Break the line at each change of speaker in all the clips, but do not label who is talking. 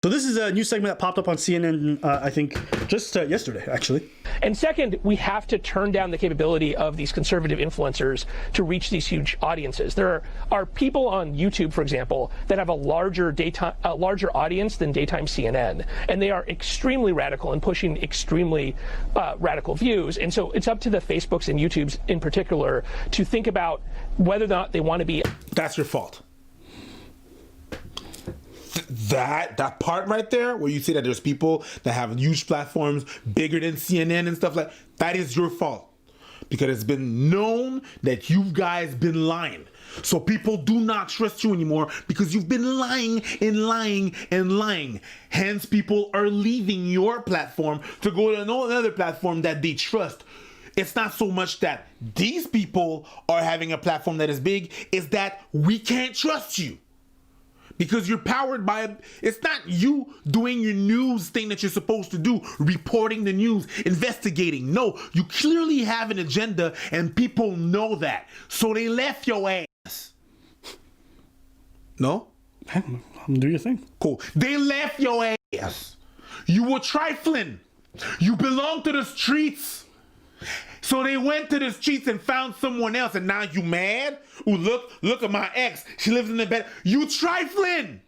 So this is a new segment that popped up on CNN, I think, just yesterday, actually.
And second, we have to turn down the capability of these conservative influencers to reach these huge audiences. There are people on YouTube, for example, that have a larger audience than daytime CNN, and they are extremely radical and pushing extremely radical views. And so it's up to the Facebooks and YouTubes in particular to think about whether or not they want to be.
That's your fault. That part right there, where you say that there's people that have huge platforms bigger than CNN and stuff like that, is your fault, because it's been known that you guys been lying. So people do not trust you anymore because you've been lying and lying and lying. Hence, people are leaving your platform to go to another platform that they trust. It's not so much that these people are having a platform that is big, it's that we can't trust you. Because you're powered by, it's not you doing your news thing that you're supposed to do, reporting the news, investigating. No, you clearly have an agenda and people know that. So they left your ass. No?
Do your thing.
Cool. They left your ass. You were trifling. You belong to the streets. So they went to the streets and found someone else, and now you mad? Ooh, look at my ex. She lives in the bed. You trifling.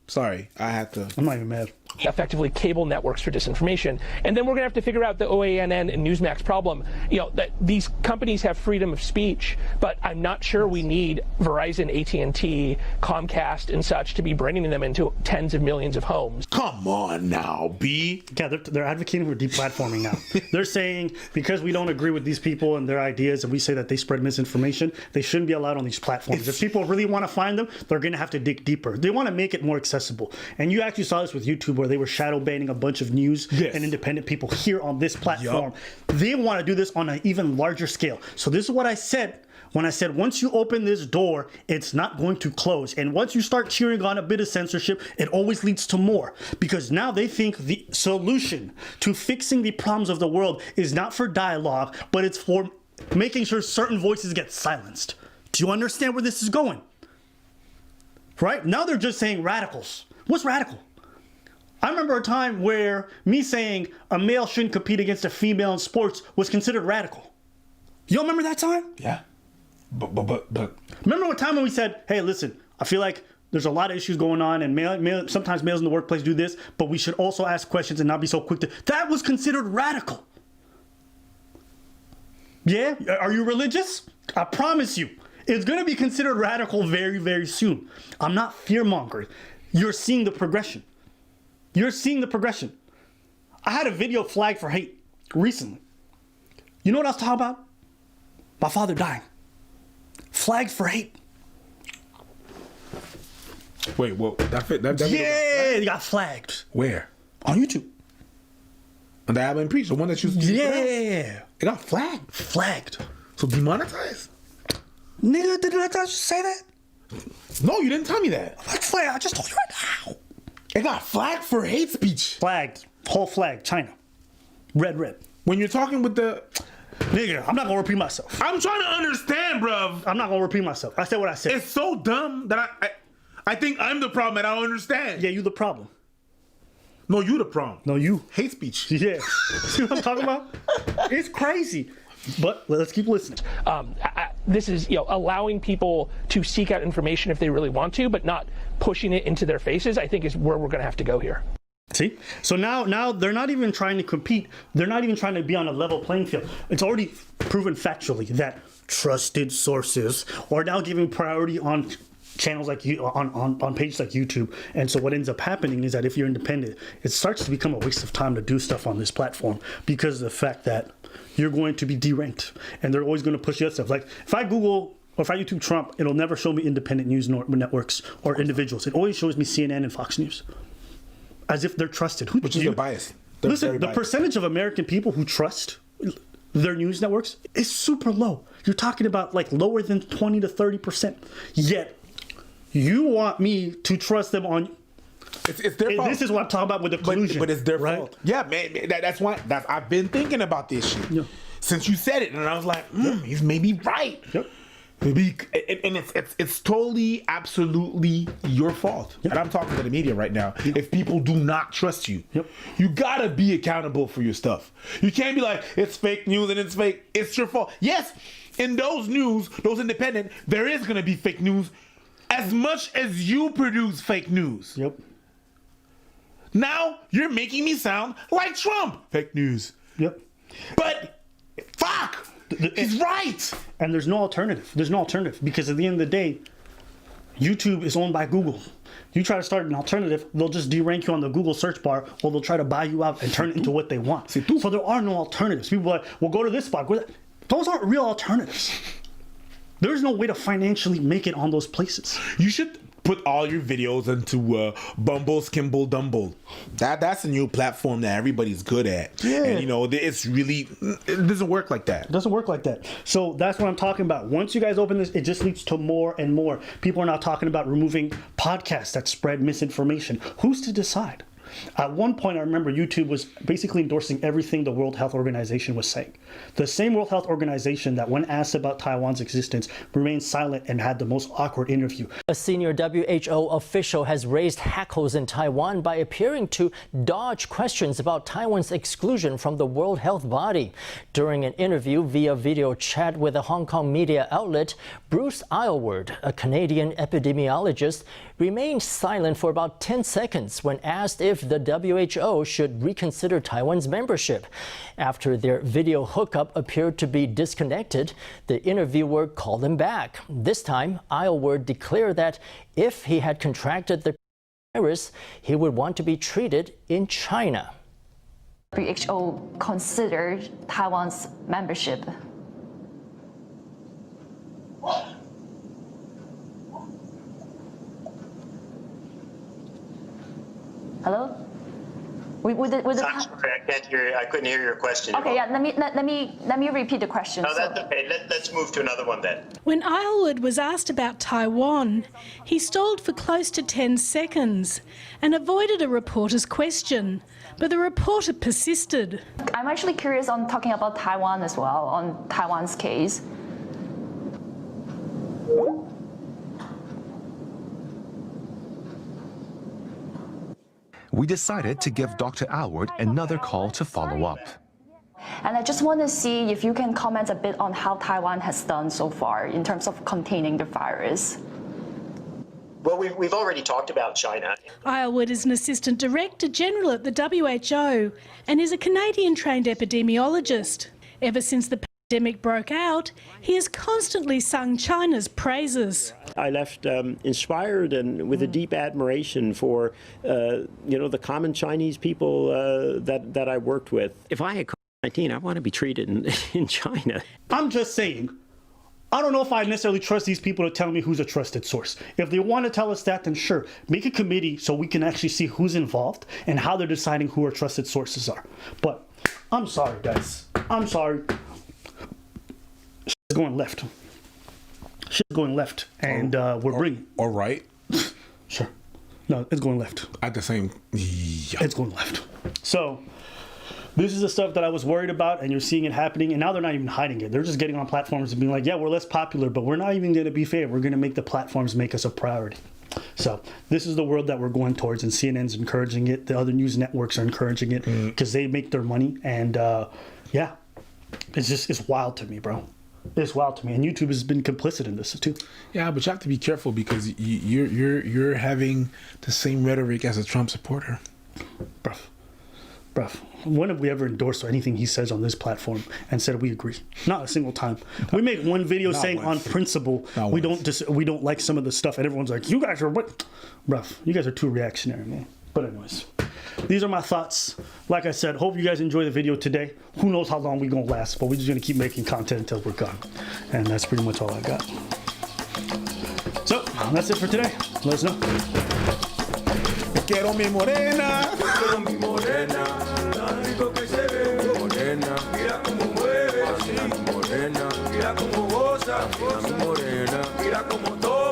Sorry, I had to.
I'm not even mad.
Effectively cable networks for disinformation. And then we're going to have to figure out the OANN and Newsmax problem. You know, that these companies have freedom of speech, but I'm not sure we need Verizon, AT&T, Comcast, and such to be bringing them into tens of millions of homes.
Come on now, B.
Yeah, they're advocating for deplatforming now. They're saying because we don't agree with these people and their ideas, and we say that they spread misinformation, they shouldn't be allowed on these platforms. If people really want to find them, they're going to have to dig deeper. They want to make it more accessible. And you actually saw this with YouTube, where they were shadow banning a bunch of news and independent people here on this platform. They want to do this on an even larger scale. So this is what I said when I said, once you open this door, it's not going to close. And once you start cheering on a bit of censorship, it always leads to more. Because now they think the solution to fixing the problems of the world is not for dialogue, but it's for making sure certain voices get silenced. Do you understand where this is going? Right? Now they're just saying radicals. What's radical? I remember a time where me saying a male shouldn't compete against a female in sports was considered radical. You remember that time?
Yeah. But.
Remember what time when we said, hey, listen, I feel like there's a lot of issues going on, and sometimes males in the workplace do this, but we should also ask questions and not be so quick to. That was considered radical. Yeah? Are you religious? I promise you, it's going to be considered radical very, very soon. I'm not fear-mongering. You're seeing the progression. You're seeing the progression. I had a video flagged for hate recently. You know what I was talking about? My father dying. Flagged for hate.
Wait, well, that
yeah, he got flagged.
Where?
On YouTube.
On the Alvin Preach, the one that you.
Yeah.
It got flagged.
Flagged.
So demonetized?
Nigga, did I just say that?
No, you didn't tell me that.
Let's play. I just told you right now.
It got flagged for hate speech.
Flagged. Whole flag. China. Red.
When you're talking with the...
Nigga, I'm not going to repeat myself.
I'm trying to understand, bruv.
I'm not going to repeat myself. I said what I said.
It's so dumb that I think I'm the problem and I don't understand.
Yeah, you the problem.
No, you the problem.
No, you.
Hate speech.
Yeah. See what I'm talking about? It's crazy. But let's keep listening.
This is, allowing people to seek out information if they really want to, but not pushing it into their faces, I think is where we're going to have to go here.
See? So now they're not even trying to compete. They're not even trying to be on a level playing field. It's already proven factually that trusted sources are now giving priority on channels like you on pages like YouTube. And so what ends up happening is that if you're independent, it starts to become a waste of time to do stuff on this platform because of the fact that you're going to be deranked and they're always going to push you that stuff. Like if I Google or if I YouTube Trump, it'll never show me independent news networks or individuals. It always shows me CNN and Fox News. As if they're trusted.
Which is a bias.
Listen, the percentage of American people who trust their news networks is super low. You're talking about like lower than 20 to 30%. Yet you want me to trust them on.
It's their fault.
This is what I'm talking about with the collusion.
But it's their fault. Yeah, man. That's why. I've been thinking about this shit since you said it, and I was like, he's maybe right.
Yep.
And it's totally, absolutely your fault.
Yep.
And I'm talking to the media right now. Yep. If people do not trust you, you gotta be accountable for your stuff. You can't be like, it's fake news and it's fake. It's your fault. Yes, in those news, those independent, there is gonna be fake news as much as you produce fake news.
Yep.
Now you're making me sound like Trump. Fake news.
Yep.
But fuck, he's right.
And there's no alternative. There's no alternative because at the end of the day, YouTube is owned by Google. You try to start an alternative, they'll just derank you on the Google search bar, or they'll try to buy you out and turn it into what they want. So there are no alternatives. People are like, well, go to this spot. Those aren't real alternatives. There's no way to financially make it on those places.
You should put all your videos into Bumble, Skimble, Dumble. That's a new platform that everybody's good at.
Yeah.
And, you know, it's really, it doesn't work like that.
It doesn't work like that. So that's what I'm talking about. Once you guys open this, it just leads to more and more. People are now talking about removing podcasts that spread misinformation. Who's to decide? At one point, I remember YouTube was basically endorsing everything the World Health Organization was saying. The same World Health Organization that, when asked about Taiwan's existence, remained silent and had the most awkward interview.
A senior WHO official has raised hackles in Taiwan by appearing to dodge questions about Taiwan's exclusion from the World Health Body. During an interview via video chat with a Hong Kong media outlet, Bruce Aylward, a Canadian epidemiologist, remained silent for about 10 seconds when asked if the WHO should reconsider Taiwan's membership. After their video hookup appeared to be disconnected, the interviewer called him back. This time, Aylward declared that if he had contracted the virus, he would want to be treated in China.
WHO considered Taiwan's membership. Hello?
I'm sorry, I can't hear. I couldn't hear your question.
Okay, yeah. Let me repeat the question.
No, that's okay. Let's move to another one then.
When Aylward was asked about Taiwan, he stalled for close to 10 seconds and avoided a reporter's question. But the reporter persisted.
I'm actually curious on talking about Taiwan as well, on Taiwan's case.
We decided to give Dr. Aylward another call to follow up.
And I just want to see if you can comment a bit on how Taiwan has done so far in terms of containing the virus.
Well, we've already talked about China.
Aylward is an Assistant Director General at the WHO and is a Canadian-trained epidemiologist. Ever since the pandemic broke out, he has constantly sung China's praises.
I left inspired and with a deep admiration for, the common Chinese people that I worked with. If I had COVID-19, I want to be treated in China.
I'm just saying, I don't know if I necessarily trust these people to tell me who's a trusted source. If they want to tell us that, then sure, make a committee so we can actually see who's involved and how they're deciding who our trusted sources are. But I'm sorry, guys. I'm sorry. Shit's going left. Shit's going left, and we're bringing.
All right.
Sure. No, it's going left.
At the same. Yeah.
It's going left. So this is the stuff that I was worried about, and you're seeing it happening, and now they're not even hiding it. They're just getting on platforms and being like, yeah, we're less popular, but we're not even going to be fair. We're going to make the platforms make us a priority. So this is the world that we're going towards, and CNN's encouraging it. The other news networks are encouraging it because they make their money, and yeah, it's wild to me, bro. It's wild to me, and YouTube has been complicit in this too.
Yeah, but you have to be careful because you're having the same rhetoric as a Trump supporter. Bruv,
when have we ever endorsed anything he says on this platform and said we agree? Not a single time. We make one video saying on principle we don't like some of the stuff, and everyone's like, you guys are what? Bruv, you guys are too reactionary, man. But anyways, these are my thoughts. Like I said, hope you guys enjoy the video today. Who knows how long we're gonna last, but we're just gonna keep making content until we're gone. And that's pretty much all I got. So that's it for today. Let us know.
Quiero mi morena.
Quiero mi morena. Tan rico que se ve. Morena. Mira cómo mueve. Mira mi morena. Mira cómo goza. Mira mi morena. Mira cómo todo.